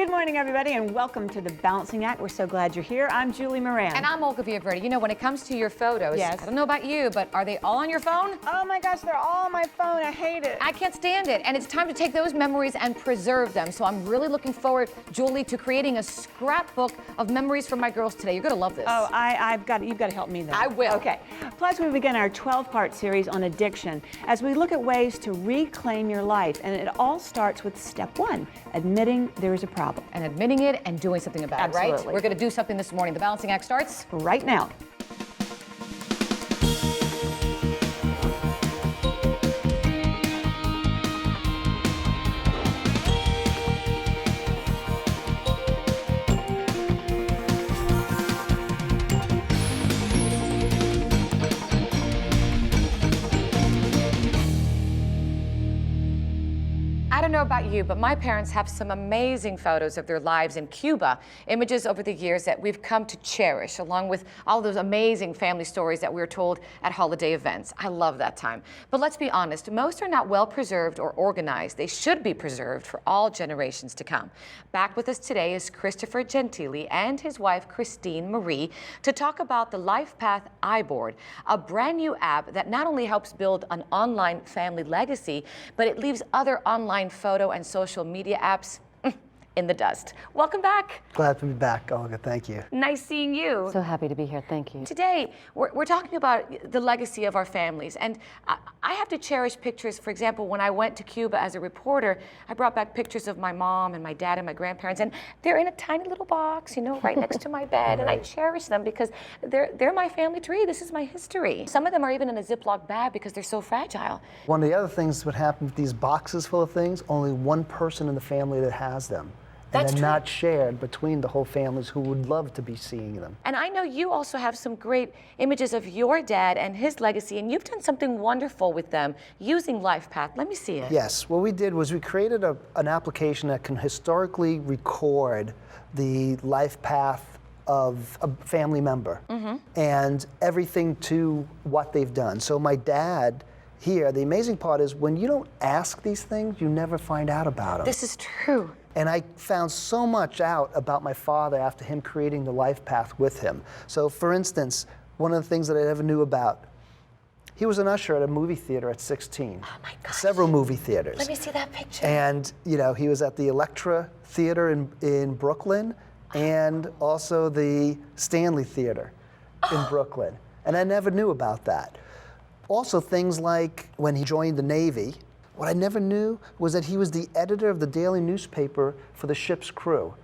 Good morning, everybody, and welcome to The Balancing Act. We're so glad you're here. I'm Julie Moran. And I'm Olga Villaverde. You know, when it comes to your photos, yes. I don't know about you, but are they all on your phone? Oh my gosh, they're all on my phone. I hate it. I can't stand it. And it's time to take those memories and preserve them. So I'm really looking forward, Julie, to creating a scrapbook of memories for my girls today. You're going to love this. Oh, you've got to help me then. I will. Okay. Plus, we begin our 12-part series on addiction as we look at ways to reclaim your life. And it all starts with step one, admitting there is a problem. And admitting it and doing something about it, right? Absolutely. We're going to do something this morning. The Balancing Act starts right now. I don't know about you, but my parents have some amazing photos of their lives in Cuba, images over the years that we've come to cherish, along with all those amazing family stories that we're told at holiday events. I love that time. But let's be honest, most are not well preserved or organized. They should be preserved for all generations to come. Back with us today is Christopher Gentili and his wife, Christine Marie, to talk about the LifePath iBoard, a brand new app that not only helps build an online family legacy, but it leaves other online photo and social media apps in the dust. Welcome back. Glad to be back, Olga. Thank you. Nice seeing you. So happy to be here. Thank you. Today, we're talking about the legacy of our families. And I have to cherish pictures. For example, when I went to Cuba as a reporter, I brought back pictures of my mom and my dad and my grandparents. And they're in a tiny little box, you know, right next to my bed. And I cherish them because they're my family tree. This is my history. Some of them are even in a Ziploc bag because they're so fragile. One of the other things that would happen with these boxes full of things, only one person in the family that has them. And That's they're true. not shared between the whole families who would love to be seeing them. And I know you also have some great images of your dad and his legacy, and you've done something wonderful with them using LifePath. Let me see it. Yes, what we did was we created an application that can historically record the life path of a family member and everything to what they've done. So my dad here, the amazing part is when you don't ask these things, you never find out about them. This is true. And I found so much out about my father after him creating the life path with him. So for instance, one of the things that I never knew about, he was an usher at a movie theater at 16. Oh my gosh. Several movie theaters. Let me see that picture. And you know, he was at the Electra Theater in Brooklyn and also the Stanley Theater in Brooklyn. And I never knew about that. Also things like when he joined the Navy, what I never knew was that he was the editor of the daily newspaper for the ship's crew.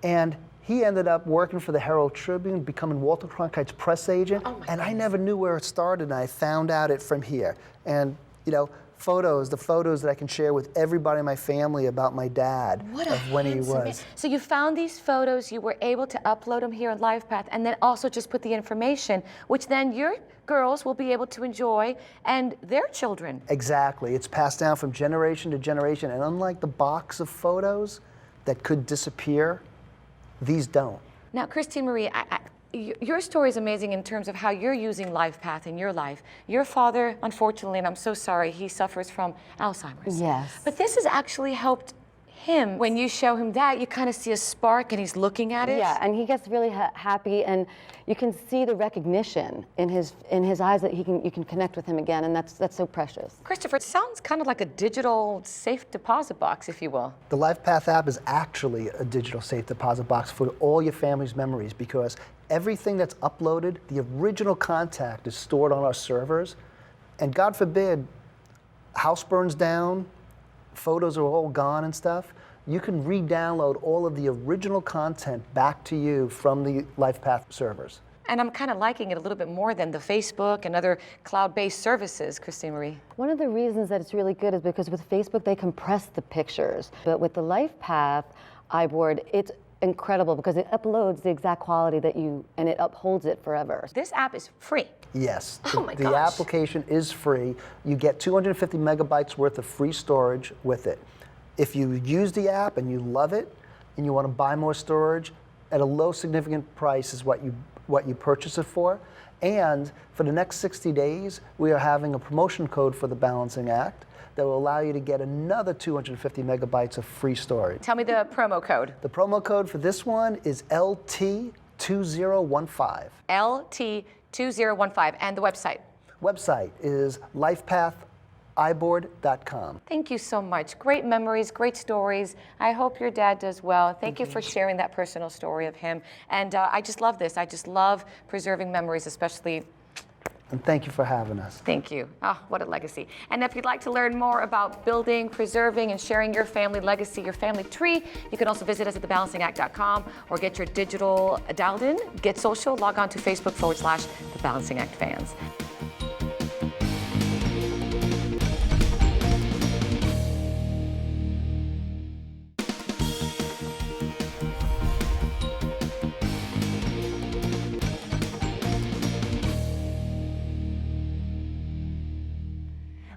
And he ended up working for the Herald Tribune, becoming Walter Cronkite's press agent. Oh my and I goodness. never knew where it started, and I found out it from here. And you know, the photos that I can share with everybody in my family about my dad of when he was. So you found these photos, you were able to upload them here on LifePath, and then also just put the information, which then your girls will be able to enjoy, and their children. Exactly. It's passed down from generation to generation, and unlike the box of photos that could disappear, these don't. Now, Christine Marie, your story is amazing in terms of how you're using LifePath in your life. Your father, unfortunately, and I'm so sorry, he suffers from Alzheimer's. Yes. But this has actually helped him. When you show him that, you kind of see a spark and he's looking at it. Yeah, and he gets really happy, and you can see the recognition in his eyes that you can connect with him again, and that's so precious. Christopher, it sounds kind of like a digital safe deposit box, if you will. The LifePath app is actually a digital safe deposit box for all your family's memories because everything that's uploaded, the original contact is stored on our servers, and God forbid, house burns down, photos are all gone and stuff, you can re-download all of the original content back to you from the LifePath servers. And I'm kind of liking it a little bit more than the Facebook and other cloud-based services, Christine Marie. One of the reasons that it's really good is because with Facebook, they compress the pictures. But with the LifePath iBoard, it's incredible because it uploads the exact quality and it upholds it forever. This app is free. Yes, Oh my the gosh. application is free. You get 250 megabytes worth of free storage with it. If you use the app and you love it and you want to buy more storage, at a low significant price is what you purchase it for. And for the next 60 days, we are having a promotion code for the Balancing Act that will allow you to get another 250 megabytes of free storage. Tell me the promo code. The promo code for this one is LT2015. LT2015. And the website. Website is lifepathibord.com. Thank you so much. Great memories, great stories. I hope your dad does well. Thank you for sharing that personal story of him. And I just love this. I just love preserving memories, especially. And thank you for having us. Thank you. Oh, what a legacy. And if you'd like to learn more about building, preserving, and sharing your family legacy, your family tree, you can also visit us at thebalancingact.com or get your digital dialed in. Get social, log on to Facebook/The Balancing Act fans.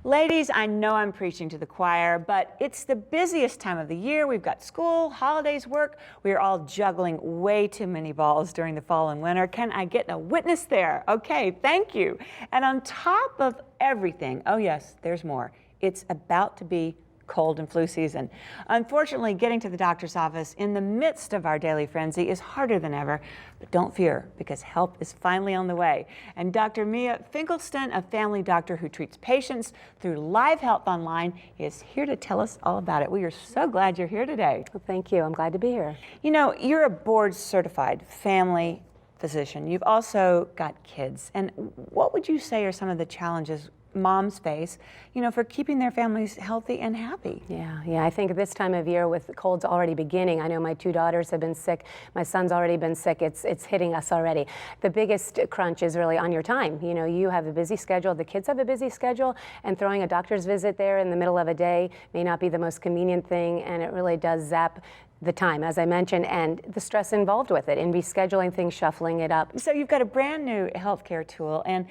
Ladies, I know I'm preaching to the choir, but it's the busiest time of the year. We've got school, holidays, work. We are all juggling way too many balls during the fall and winter. Can I get a witness there? Okay, thank you. And on top of everything, oh yes, there's more. It's about to be cold and flu season. Unfortunately, getting to the doctor's office in the midst of our daily frenzy is harder than ever, but don't fear, because help is finally on the way. And Dr. Mia Finkelstein, a family doctor who treats patients through Live Health Online, is here to tell us all about it. We are so glad you're here today. Well, thank you. I'm glad to be here. You know, you're a board-certified family physician. You've also got kids. And what would you say are some of the challenges moms face, you know, for keeping their families healthy and happy? Yeah. I think this time of year with colds already beginning, I know my two daughters have been sick. My son's already been sick. It's hitting us already. The biggest crunch is really on your time. You know, you have a busy schedule. The kids have a busy schedule, and throwing a doctor's visit there in the middle of a day may not be the most convenient thing, and it really does zap the time, as I mentioned, and the stress involved with it, in rescheduling things, shuffling it up. So you've got a brand new healthcare tool, and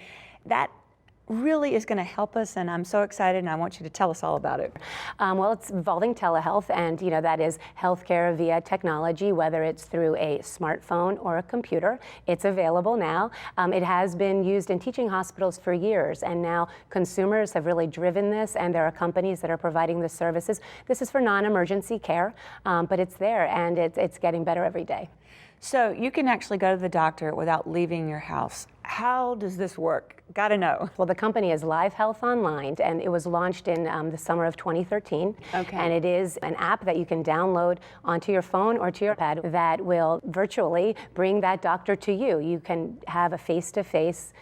that really is going to help us, and I'm so excited, and I want you to tell us all about it. Well, it's involving telehealth, and you know that is healthcare via technology, whether it's through a smartphone or a computer. It's available now. It has been used in teaching hospitals for years, and now consumers have really driven this, and there are companies that are providing the services. This is for non-emergency care, but it's there, and it's getting better every day. So you can actually go to the doctor without leaving your house. How does this work? Got to know. Well, the company is Live Health Online, and it was launched in the summer of 2013. Okay. And it is an app that you can download onto your phone or to your pad that will virtually bring that doctor to you. You can have a face-to-face,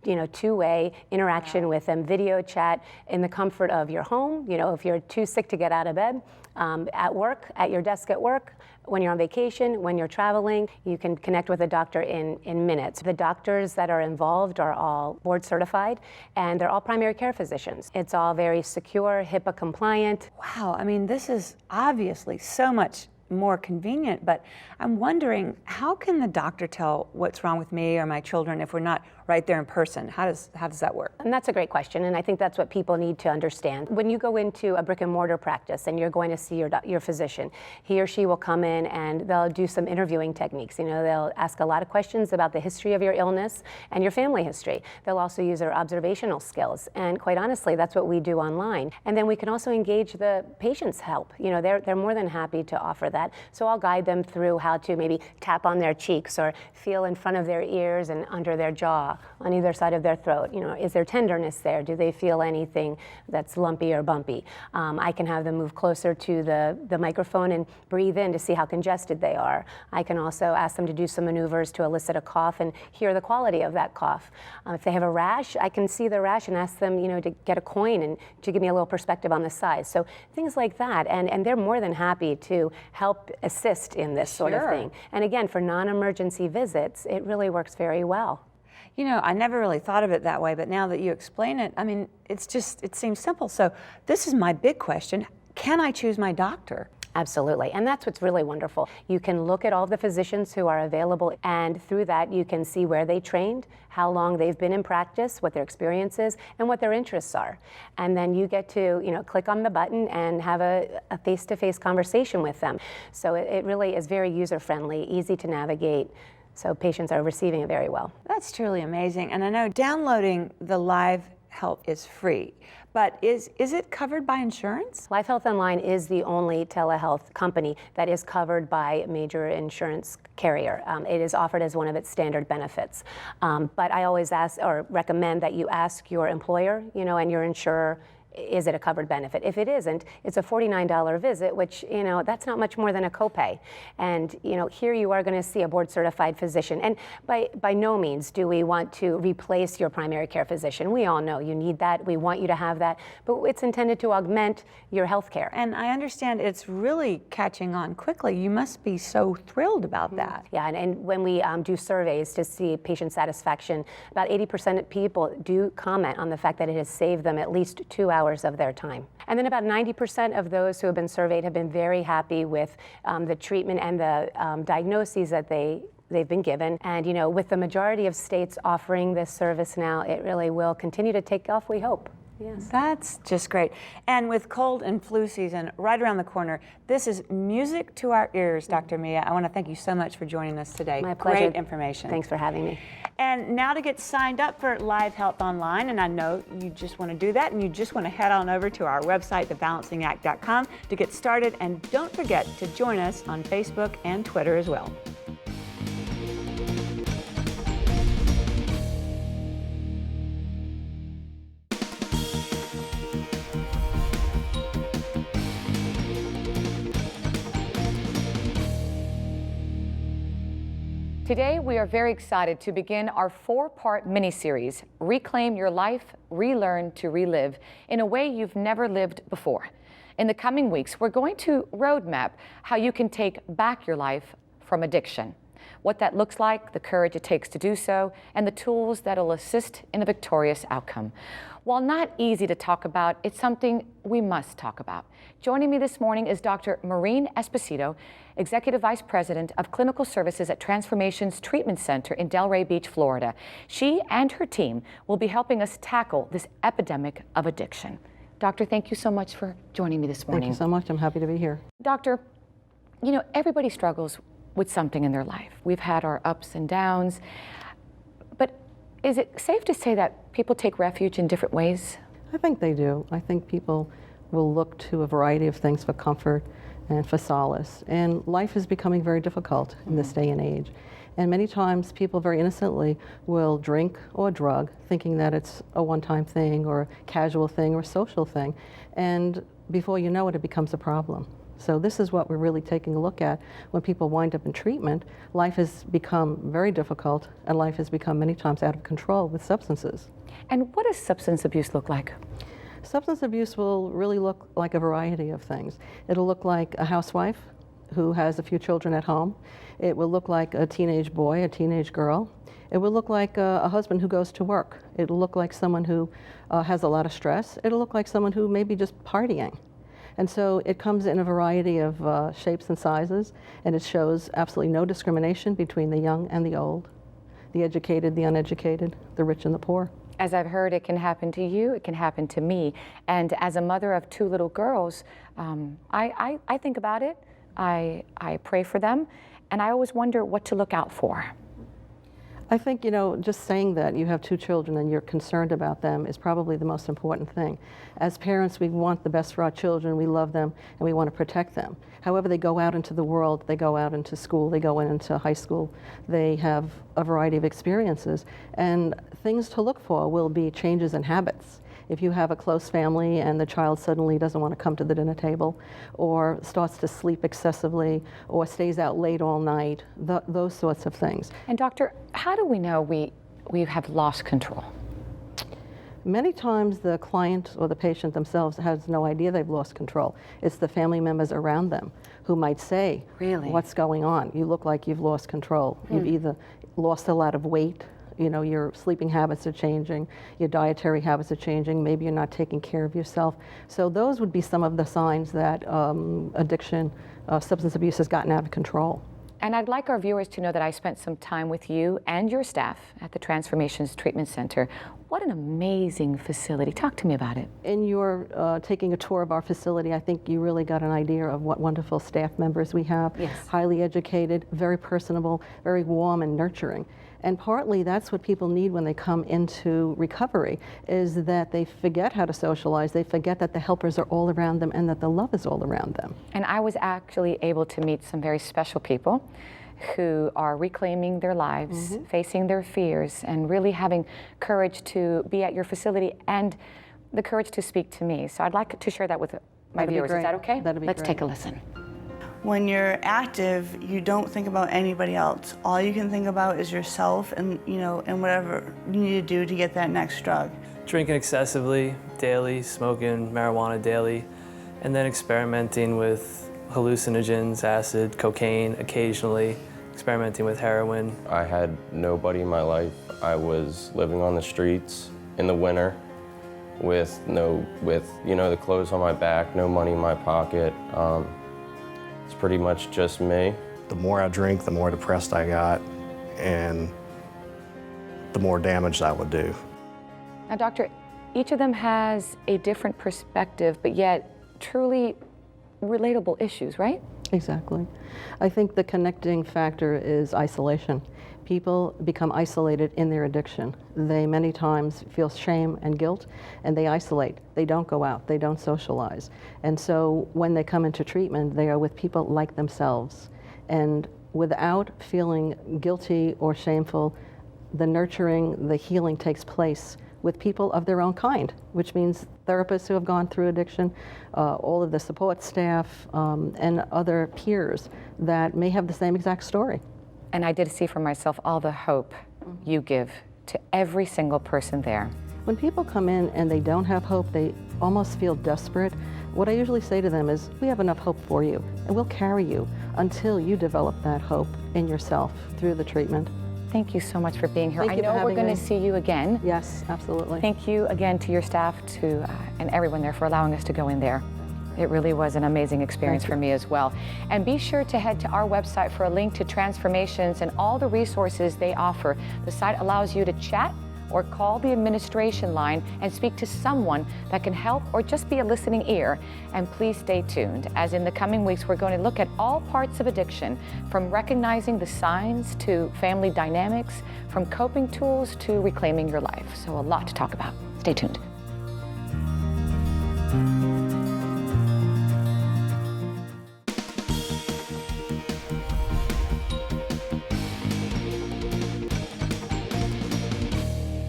you know, two-way interaction with them, video chat in the comfort of your home. You know, if you're too sick to get out of bed, at work, at your desk at work, when you're on vacation, when you're traveling, you can connect with a doctor in minutes. The doctors that are involved are all board certified, and they're all primary care physicians. It's all very secure, HIPAA compliant. Wow, I mean, this is obviously so much more convenient, but I'm wondering, how can the doctor tell what's wrong with me or my children if we're not right there in person? How does that work? And that's a great question, and I think that's what people need to understand. When you go into a brick and mortar practice and you're going to see your physician, he or she will come in and they'll do some interviewing techniques. You know, they'll ask a lot of questions about the history of your illness and your family history. They'll also use their observational skills, and quite honestly, that's what we do online. And then we can also engage the patient's help. You know, they're more than happy to offer that. So I'll guide them through how to maybe tap on their cheeks or feel in front of their ears and under their jaw, on either side of their throat. You know, is there tenderness there? Do they feel anything that's lumpy or bumpy? I can have them move closer to the microphone and breathe in to see how congested they are. I can also ask them to do some maneuvers to elicit a cough and hear the quality of that cough. If they have a rash, I can see the rash and ask them, you know, to get a coin and to give me a little perspective on the size. So things like that, and they're more than happy to help assist in this sort of thing. And again, for non-emergency visits, it really works very well. You know, I never really thought of it that way, but now that you explain it, I mean, it seems simple. So this is my big question. Can I choose my doctor? Absolutely, and that's what's really wonderful. You can look at all of the physicians who are available, and through that you can see where they trained, how long they've been in practice, what their experience is, and what their interests are. And then you get to, you know, click on the button and have a face-to-face conversation with them. So it really is very user-friendly, easy to navigate. So patients are receiving it very well. That's truly amazing. And I know downloading the Live Health is free. But is it covered by insurance? Life Health Online is the only telehealth company that is covered by a major insurance carrier. It is offered as one of its standard benefits. But I always ask or recommend that you ask your employer, and your insurer, is it a covered benefit? If it isn't, it's a $49 visit, which, that's not much more than a copay. And, here you are going to see a board certified physician. And by no means do we want to replace your primary care physician. We all know you need that. We want you to have that. But it's intended to augment your health care. And I understand it's really catching on quickly. You must be so thrilled about that. Yeah, and when we do surveys to see patient satisfaction, about 80% of people do comment on the fact that it has saved them at least 2 hours of their time. And then about 90% of those who have been surveyed have been very happy with the treatment and the diagnoses that they've been given. And with the majority of states offering this service now, it really will continue to take off, we hope. Yes. That's just great. And with cold and flu season right around the corner, this is music to our ears, Dr. Mia. I want to thank you so much for joining us today. My pleasure. Great information. Thanks for having me. And now to get signed up for Live Health Online, and I know you just want to do that, and you just want to head on over to our website, thebalancingact.com, to get started. And don't forget to join us on Facebook and Twitter as well. Today, we are very excited to begin our 4-part mini-series, Reclaim Your Life, Relearn to Relive, in a way you've never lived before. In the coming weeks, we're going to roadmap how you can take back your life from addiction, what that looks like, the courage it takes to do so, and the tools that'll assist in a victorious outcome. While not easy to talk about, it's something we must talk about. Joining me this morning is Dr. Maureen Esposito, Executive Vice President of Clinical Services at Transformations Treatment Center in Delray Beach, Florida. She and her team will be helping us tackle this epidemic of addiction. Doctor, thank you so much for joining me this morning. Thank you so much. I'm happy to be here. Doctor, everybody struggles with something in their life. We've had our ups and downs, but is it safe to say that people take refuge in different ways? I think they do. I think people will look to a variety of things for comfort and for solace. And life is becoming very difficult in this day and age. And many times people very innocently will drink or drug, thinking that it's a one-time thing or a casual thing or a social thing. And before you know it, it becomes a problem. So this is what we're really taking a look at when people wind up in treatment. Life has become very difficult, and life has become many times out of control with substances. And what does substance abuse look like? Substance abuse will really look like a variety of things. It'll look like a housewife who has a few children at home. It will look like a teenage boy, a teenage girl. It will look like a husband who goes to work. It'll look like someone who has a lot of stress. It'll look like someone who may be just partying. And so it comes in a variety of shapes and sizes, and it shows absolutely no discrimination between the young and the old, the educated, the uneducated, the rich and the poor. As I've heard, it can happen to you, it can happen to me. And as a mother of 2 little girls, I think about it, I pray for them, and I always wonder what to look out for. I think, just saying that you have 2 children and you're concerned about them is probably the most important thing. As parents, we want the best for our children, we love them, and we want to protect them. However, they go out into the world, they go out into school, they go into high school, they have a variety of experiences, and things to look for will be changes in habits. If you have a close family and the child suddenly doesn't want to come to the dinner table, or starts to sleep excessively, or stays out late all night, those sorts of things. And doctor, how do we know we have lost control? Many times the client or the patient themselves has no idea they've lost control. It's the family members around them who might say, Really? What's going on? You look like you've lost control. You've either lost a lot of weight, your sleeping habits are changing, your dietary habits are changing, maybe you're not taking care of yourself. So those would be some of the signs that addiction, substance abuse has gotten out of control. And I'd like our viewers to know that I spent some time with you and your staff at the Transformations Treatment Center. What an amazing facility. Talk to me about it. In your taking a tour of our facility, I think you really got an idea of what wonderful staff members we have. Yes. Highly educated, very personable, very warm and nurturing. And partly that's what people need when they come into recovery, is that they forget how to socialize, they forget that the helpers are all around them and that the love is all around them. And I was actually able to meet some very special people who are reclaiming their lives, facing their fears, and really having courage to be at your facility and the courage to speak to me. So I'd like to share that with my That'd be viewers. Is great. that okay? That'd be Let's great. take a listen. When you're active, you don't think about anybody else. All you can think about is yourself and, and whatever you need to do to get that next drug. Drinking excessively daily, smoking marijuana daily, and then experimenting with hallucinogens, acid, cocaine occasionally, experimenting with heroin. I had nobody in my life. I was living on the streets in the winter with the clothes on my back, no money in my pocket. It's pretty much just me. The more I drink, the more depressed I got, and the more damage that would do. Now, doctor, each of them has a different perspective, but yet truly relatable issues, right? Exactly. I think the connecting factor is isolation. People become isolated in their addiction. They many times feel shame and guilt, and they isolate. They don't go out, they don't socialize. And so when they come into treatment, they are with people like themselves. And without feeling guilty or shameful, the nurturing, the healing takes place with people of their own kind, which means therapists who have gone through addiction, all of the support staff, and other peers that may have the same exact story. And I did see for myself all the hope you give to every single person there. When people come in and they don't have hope, they almost feel desperate. What I usually say to them is, we have enough hope for you, and we'll carry you until you develop that hope in yourself through the treatment. Thank you so much for being here. Thank I you for know we're having going me. to see you again. Yes, absolutely. Thank you again to your staff and everyone there for allowing us to go in there. It really was an amazing experience for me as well. And be sure to head to our website for a link to Transformations and all the resources they offer. The site allows you to chat or call the administration line and speak to someone that can help or just be a listening ear. And please stay tuned, as in the coming weeks, we're going to look at all parts of addiction, from recognizing the signs to family dynamics, from coping tools to reclaiming your life. So a lot to talk about. Stay tuned.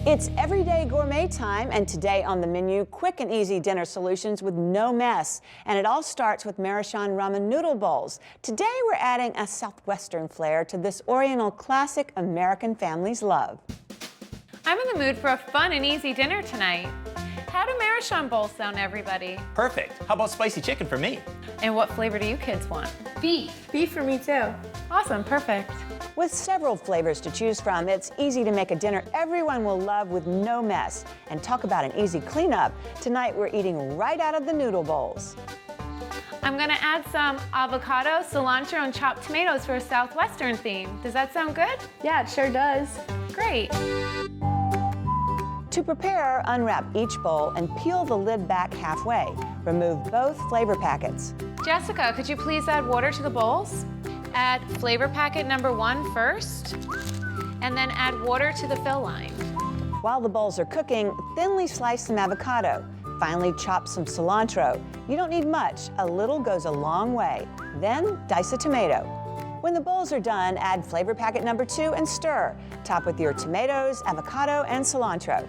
It's everyday gourmet time, and today on the menu, quick and easy dinner solutions with no mess. And it all starts with Maruchan ramen noodle bowls. Today we're adding a southwestern flair to this Oriental classic American families love. I'm in the mood for a fun and easy dinner tonight. How do Maruchan bowls sound, everybody? Perfect. How about spicy chicken for me? And what flavor do you kids want? Beef. Beef for me too. Awesome, perfect. With several flavors to choose from, it's easy to make a dinner everyone will love with no mess. And talk about an easy cleanup. Tonight we're eating right out of the noodle bowls. I'm gonna add some avocado, cilantro, and chopped tomatoes for a southwestern theme. Does that sound good? Yeah, it sure does. Great. To prepare, unwrap each bowl and peel the lid back halfway. Remove both flavor packets. Jessica, could you please add water to the bowls? Add flavor packet number 1 first, and then add water to the fill line. While the bowls are cooking, thinly slice some avocado. Finally, chop some cilantro. You don't need much. A little goes a long way. Then, dice a tomato. When the bowls are done, add flavor packet number 2 and stir. Top with your tomatoes, avocado, and cilantro.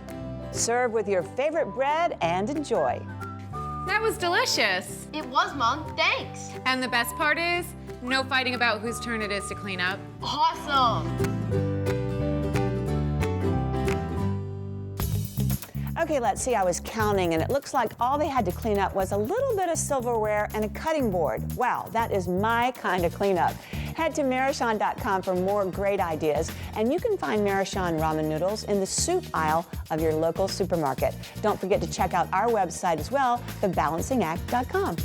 Serve with your favorite bread and enjoy. That was delicious. It was, Mom. Thanks. And the best part is, no fighting about whose turn it is to clean up. Awesome. Okay, let's see, I was counting and it looks like all they had to clean up was a little bit of silverware and a cutting board. Wow, that is my kind of cleanup. Head to Maruchan.com for more great ideas, and you can find Maruchan ramen noodles in the soup aisle of your local supermarket. Don't forget to check out our website as well, thebalancingact.com.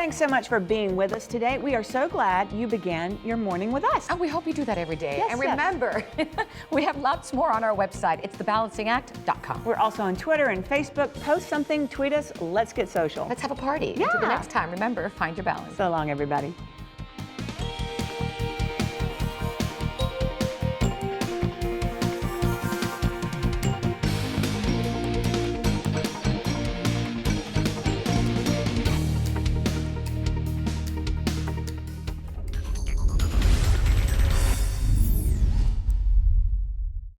Thanks so much for being with us today. We are so glad you began your morning with us. And we hope you do that every day. Yes, and yes. remember, we have lots more on our website. It's thebalancingact.com. We're also on Twitter and Facebook. Post something, tweet us. Let's get social. Let's have a party. Yeah. Until the next time, remember, find your balance. So long, everybody.